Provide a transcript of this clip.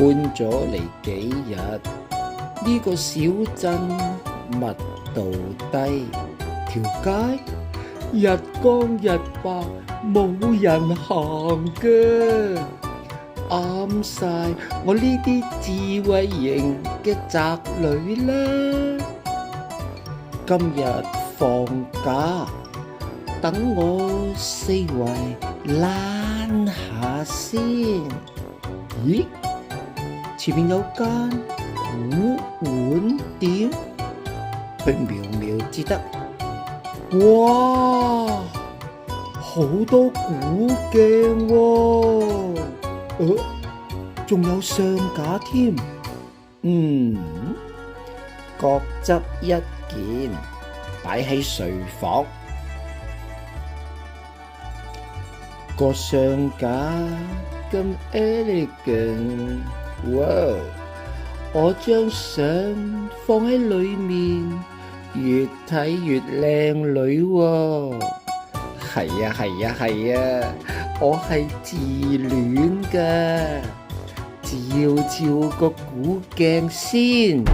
搬咗嚟幾日，呢個小鎮密度低，條街日光日白，冇人行㗎，啱晒我呢啲智慧型嘅宅女啦。今日放假，等我四圍躝下先。咦？前面有間古玩店，去瞄瞄至得。哇！好多古鏡喎，仲有相架添。各執一件，擺喺睡房。個相架咁 elegant，哇！我將相放喺裏面，越睇越靚女喎。係啊，我係自戀㗎，照個古鏡先。